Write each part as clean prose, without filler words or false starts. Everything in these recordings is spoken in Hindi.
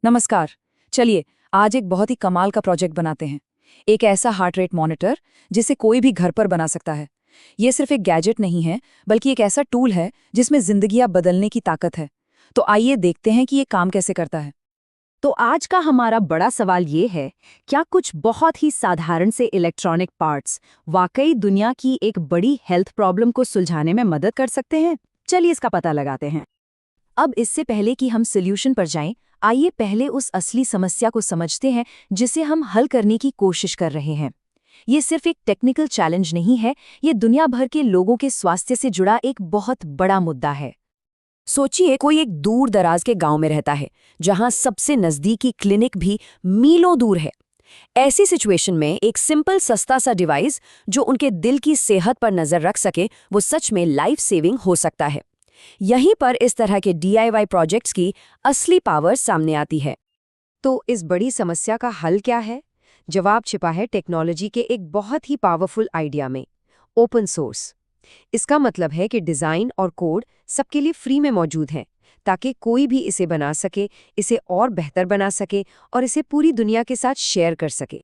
नमस्कार। चलिए आज एक बहुत ही कमाल का प्रोजेक्ट बनाते हैं। एक ऐसा हार्ट रेट मॉनिटर जिसे कोई भी घर पर बना सकता है। ये सिर्फ एक गैजेट नहीं है, बल्कि एक ऐसा टूल है जिसमें जिंदगियां बदलने की ताकत है। तो आइए देखते हैं कि ये काम कैसे करता है। तो आज का हमारा बड़ा सवाल ये है, क्या कुछ बहुत ही साधारण से इलेक्ट्रॉनिक पार्ट्स वाकई दुनिया की एक बड़ी हेल्थ प्रॉब्लम को सुलझाने में मदद कर सकते हैं? चलिए इसका पता लगाते हैं। अब इससे पहले कि हम सॉल्यूशन पर जाएं, आइए पहले उस असली समस्या को समझते हैं जिसे हम हल करने की कोशिश कर रहे हैं। ये सिर्फ एक टेक्निकल चैलेंज नहीं है, ये दुनिया भर के लोगों के स्वास्थ्य से जुड़ा एक बहुत बड़ा मुद्दा है। सोचिए कोई एक दूर दराज के गांव में रहता है जहां सबसे नजदीकी क्लिनिक भी मीलों दूर है। ऐसी सिचुएशन में एक सिंपल सस्ता सा डिवाइस जो उनके दिल की सेहत पर नजर रख सके वो सच में लाइफ सेविंग हो सकता है। यहीं पर इस तरह के DIY प्रोजेक्ट्स की असली पावर सामने आती है। तो इस बड़ी समस्या का हल क्या है? जवाब छिपा है टेक्नोलॉजी के एक बहुत ही पावरफुल आइडिया में, ओपन सोर्स। इसका मतलब है कि डिज़ाइन और कोड सबके लिए फ्री में मौजूद हैं, ताकि कोई भी इसे बना सके, इसे और बेहतर बना सके और इसे पूरी दुनिया के साथ शेयर कर सके।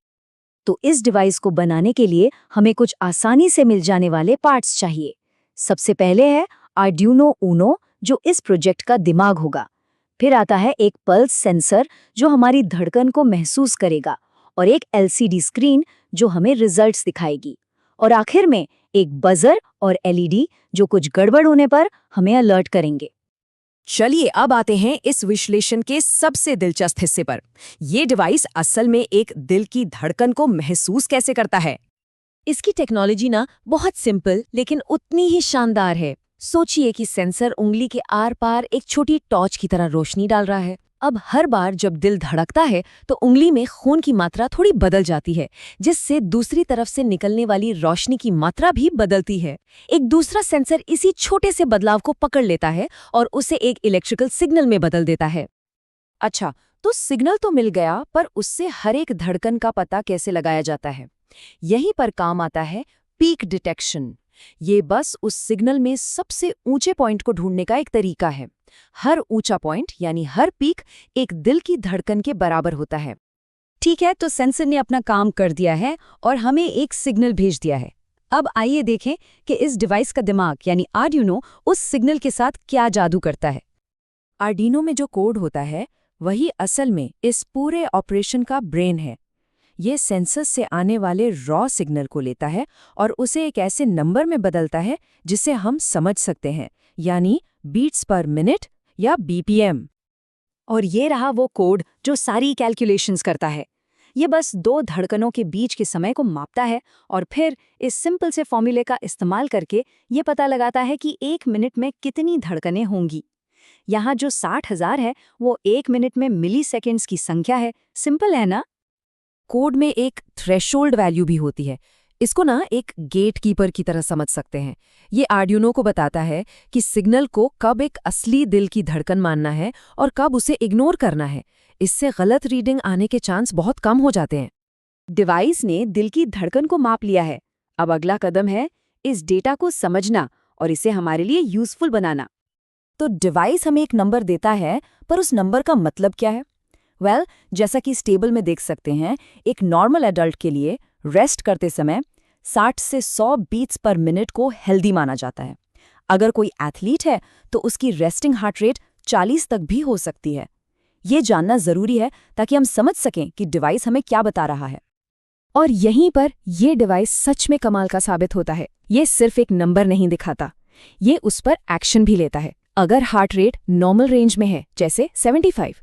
तो इस डिवाइस को बनाने के लिए हमें कुछ आसानी से मिल जाने वाले पार्ट्स चाहिए। सबसे पहले है आर्डुइनो ऊनो, जो इस प्रोजेक्ट का दिमाग होगा। फिर आता है एक पल्स सेंसर जो हमारी धड़कन को महसूस करेगा, और एक LCD स्क्रीन जो हमें रिजल्ट्स दिखाएगी। और आखिर में एक बजर और LED जो कुछ गड़बड़ होने पर हमें अलर्ट करेंगे। चलिए अब आते हैं इस विश्लेषण के सबसे दिलचस्प हिस्से पर। ये डिवाइस असल में एक दिल की धड़कन को महसूस कैसे करता है। इसकी टेक्नोलॉजी ना बहुत सिंपल लेकिन उतनी ही शानदार है। सोचिए कि सेंसर उंगली के आर पार एक छोटी टॉर्च की तरह रोशनी डाल रहा है। अब हर बार जब दिल धड़कता है तो उंगली में खून की मात्रा थोड़ी बदल जाती है, जिससे दूसरी तरफ से निकलने वाली रोशनी की मात्रा भी बदलती है। एक दूसरा सेंसर इसी छोटे से बदलाव को पकड़ लेता है और उसे एक इलेक्ट्रिकल सिग्नल में बदल देता है। अच्छा, तो सिग्नल तो मिल गया, पर उससे हर एक धड़कन का पता कैसे लगाया जाता है? यहीं पर काम आता है पीक डिटेक्शन। ये बस उस सिग्नल में सबसे ऊंचे पॉइंट को ढूंढने का एक तरीका है। हर ऊंचा पॉइंट यानी हर पीक एक दिल की धड़कन के बराबर होता है। ठीक है, तो सेंसर ने अपना काम कर दिया है और हमें एक सिग्नल भेज दिया है। अब आइए देखें कि इस डिवाइस का दिमाग यानी आर्डुइनो उस सिग्नल के साथ क्या जादू करता है। आर्डिनो में जो कोड होता है वही असल में इस पूरे ऑपरेशन का ब्रेन है। ये सेंसर से आने वाले रॉ सिग्नल को लेता है और उसे एक ऐसे नंबर में बदलता है जिसे हम समझ सकते हैं, यानी बीट्स पर मिनट या BPM। और ये रहा वो कोड जो सारी कैलकुलेशंस करता है। ये बस दो धड़कनों के बीच के समय को मापता है और फिर इस सिंपल से फॉर्मूले का इस्तेमाल करके ये पता लगाता है कि 1 मिनट में कितनी धड़कनें होंगी। यहाँ जो 60,000 है वो 1 मिनट में मिली सेकेंड्स की संख्या है। सिंपल है ना? कोड में एक थ्रेशोल्ड वैल्यू भी होती है। इसको ना एक गेट कीपर की तरह समझ सकते हैं। ये आर्डिनो को बताता है कि सिग्नल को कब एक असली दिल की धड़कन मानना है और कब उसे इग्नोर करना है। इससे गलत रीडिंग आने के चांस बहुत कम हो जाते हैं। डिवाइस ने दिल की धड़कन को माप लिया है। अब अगला कदम है इस डेटा को समझना और इसे हमारे लिए यूजफुल बनाना। तो डिवाइस हमें एक नंबर देता है, पर उस नंबर का मतलब क्या है? जैसा कि इस टेबल में देख सकते हैं, एक नॉर्मल एडल्ट के लिए रेस्ट करते समय 60 से 100 बीट्स पर मिनट को हेल्दी माना जाता है। अगर कोई एथलीट है तो उसकी रेस्टिंग हार्ट रेट 40 तक भी हो सकती है। ये जानना जरूरी है ताकि हम समझ सकें कि डिवाइस हमें क्या बता रहा है। और यहीं पर यह डिवाइस सच में कमाल का साबित होता है। ये सिर्फ एक नंबर नहीं दिखाता, ये उस पर एक्शन भी लेता है। अगर हार्ट रेट नॉर्मल रेंज में है, जैसे 75,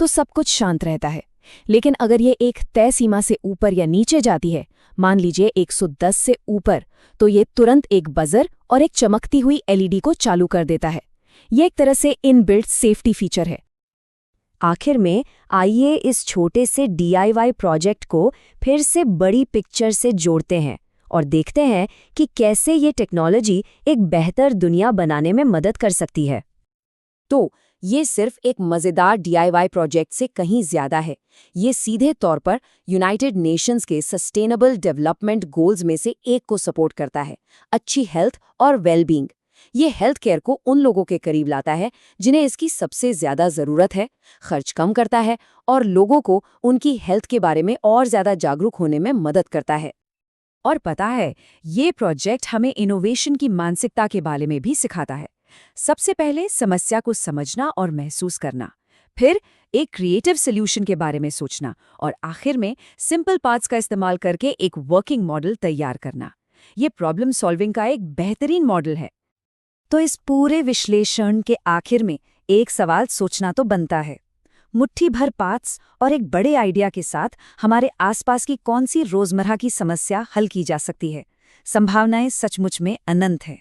तो सब कुछ शांत रहता है। लेकिन अगर ये एक तय सीमा से ऊपर या नीचे जाती है, मान लीजिए 110 से ऊपर, तो ये तुरंत एक बजर और एक चमकती हुई LED को चालू कर देता है। ये एक तरह से इनबिल्ट सेफ्टी फीचर है। आखिर में आइए इस छोटे से DIY प्रोजेक्ट को फिर से बड़ी पिक्चर से जोड़ते हैं और देखते हैं कि कैसे ये टेक्नोलॉजी एक बेहतर दुनिया बनाने में मदद कर सकती है। तो ये सिर्फ एक मज़ेदार DIY प्रोजेक्ट से कहीं ज़्यादा है। ये सीधे तौर पर यूनाइटेड नेशंस के सस्टेनेबल डेवलपमेंट गोल्स में से एक को सपोर्ट करता है, अच्छी हेल्थ और वेलबींग। ये हेल्थ केयर को उन लोगों के करीब लाता है जिन्हें इसकी सबसे ज्यादा जरूरत है, खर्च कम करता है और लोगों को उनकी हेल्थ के बारे में और ज्यादा जागरूक होने में मदद करता है। और पता है, ये प्रोजेक्ट हमें इनोवेशन की मानसिकता के बारे में भी सिखाता है। सबसे पहले समस्या को समझना और महसूस करना, फिर एक क्रिएटिव सॉल्यूशन के बारे में सोचना और आखिर में सिंपल पार्ट्स का इस्तेमाल करके एक वर्किंग मॉडल तैयार करना। ये प्रॉब्लम सॉल्विंग का एक बेहतरीन मॉडल है। तो इस पूरे विश्लेषण के आखिर में एक सवाल सोचना तो बनता है, मुट्ठी भर पार्ट्स और एक बड़े आइडिया के साथ हमारे आसपास की कौन सी रोजमर्रा की समस्या हल की जा सकती है। संभावनाएं सचमुच में अनंत है।